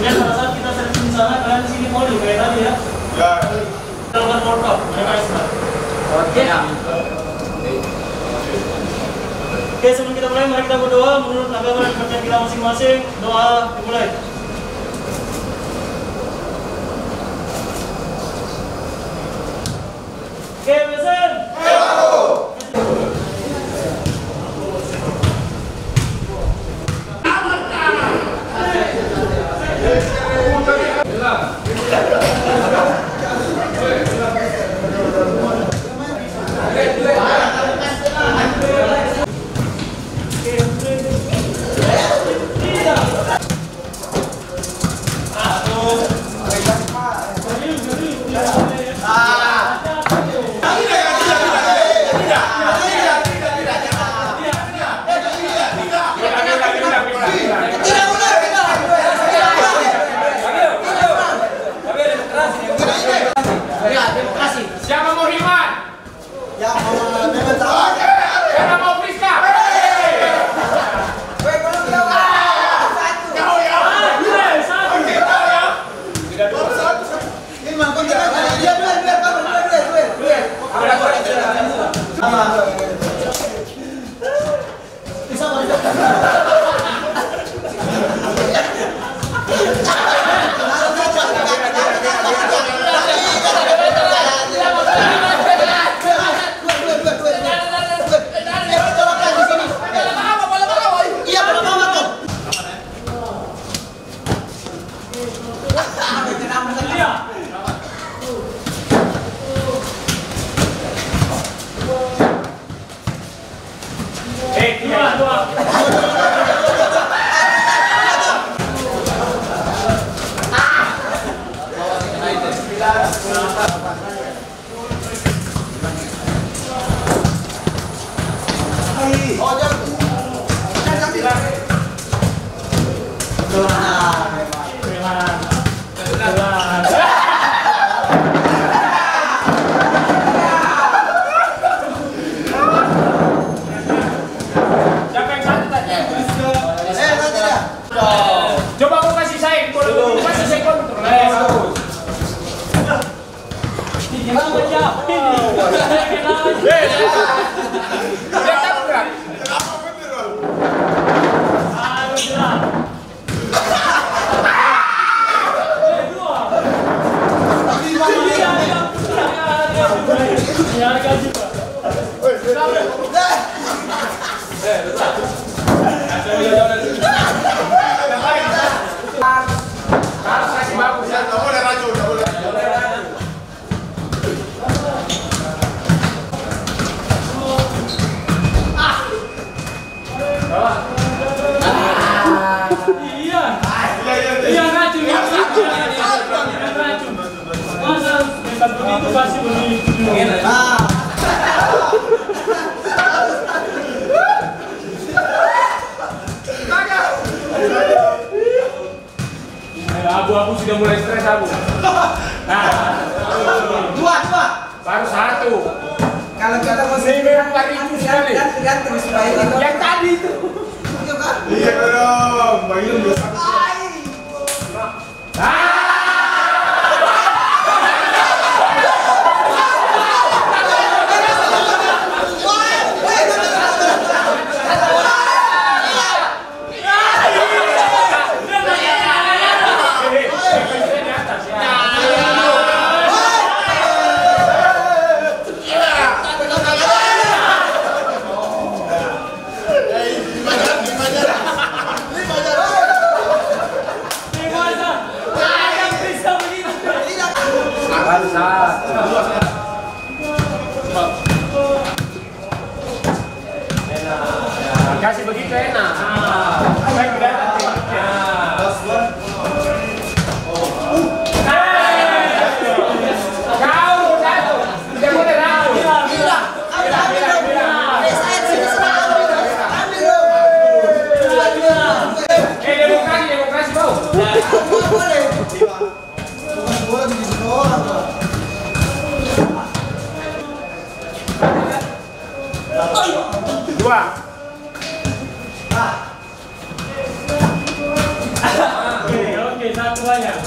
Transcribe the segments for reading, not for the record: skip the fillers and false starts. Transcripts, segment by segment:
Kemudian pada saat kita servis di sana, kalian sini poli kayak tadi ya. Ya. Kita lakukan workout, mereka extra. Oke. Oke, sebelum kita mulai, mari kita berdoa menurut agama dan kepercayaan kita masing-masing. Doa dimulai. Oke, Besen. Siapa mau Himan? Yang mau Beben Sawan. Siapa mau Priska? Coba aku kasih saya, boleh kasih saya kontrol. Begitu pasti begitu. Abu-abu sudah mulai stres abu. Nah, Dua. baru satu. Kalau kita mau gantung supaya Yang tadi itu. Iya dong, mainan biasa. Lima jalan. Oke, satu banyak.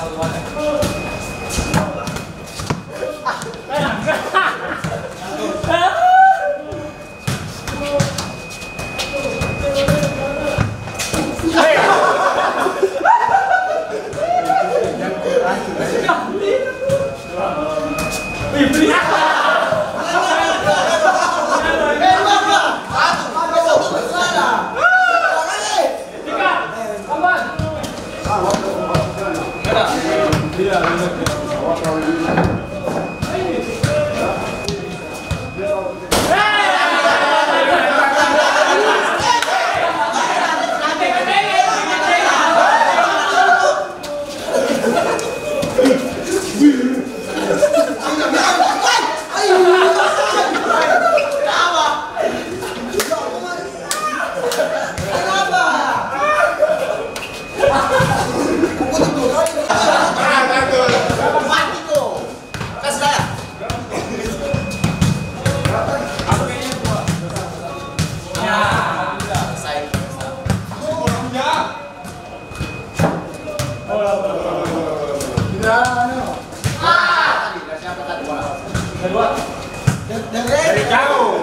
Dari jauh.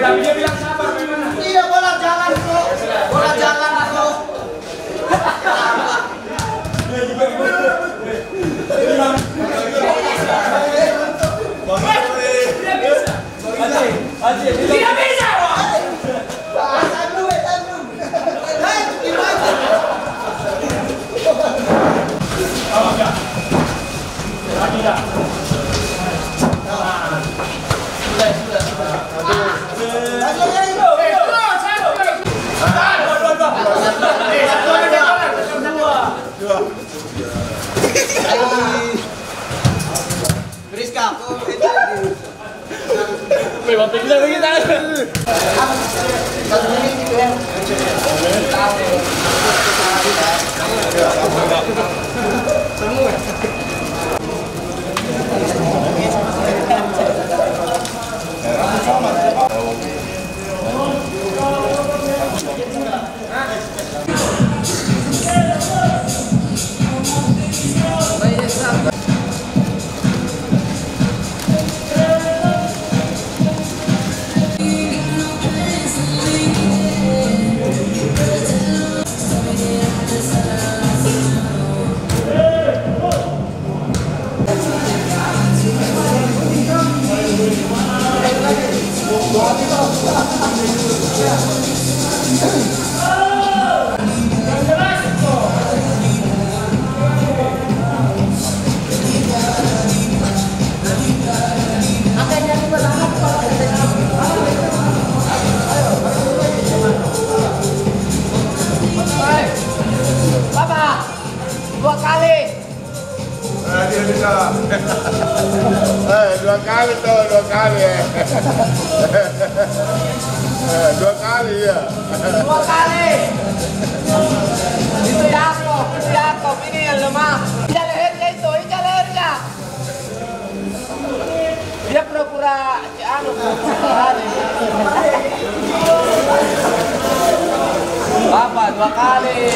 Tapi dia bilang sabar gimana? Iya, bola jalan kok. Bola jalan aku. Tidak bisa. Dua kali tuh, dua kali ya. Dua kali ya. Dua kali. Itu Yakob ini yang lemah. Injak lehernya itu, injak lehernya. Dia pura-pura Bapak dua kali.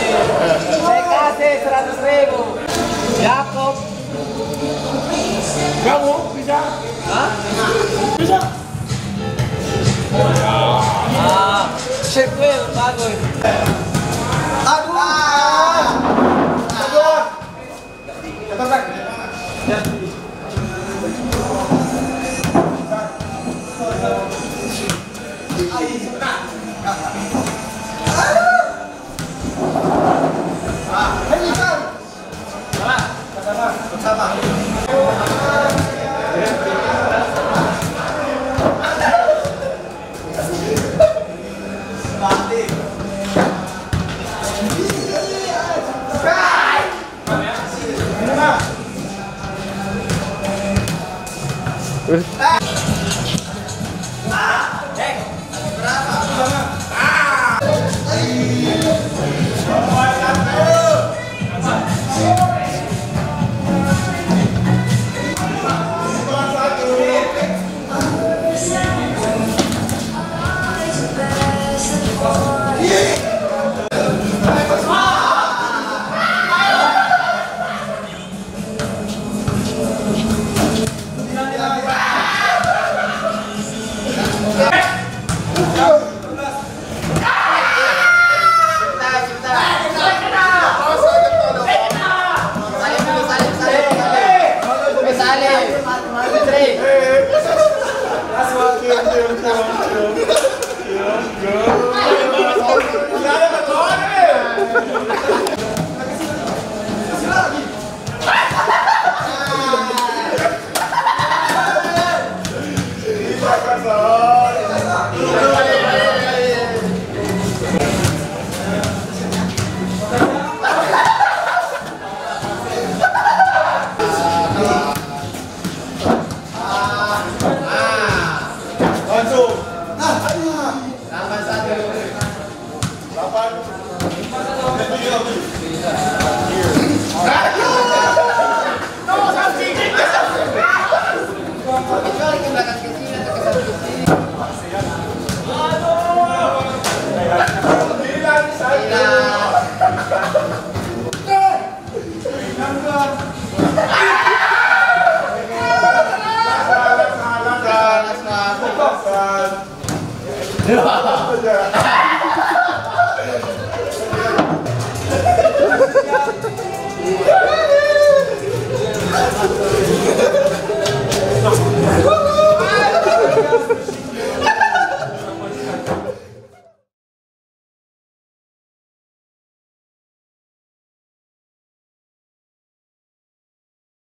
Saya kasih 100.000. Yakob. Kamu bisa? Hah? Bisa. Sequel bagus. Aduh. Iya.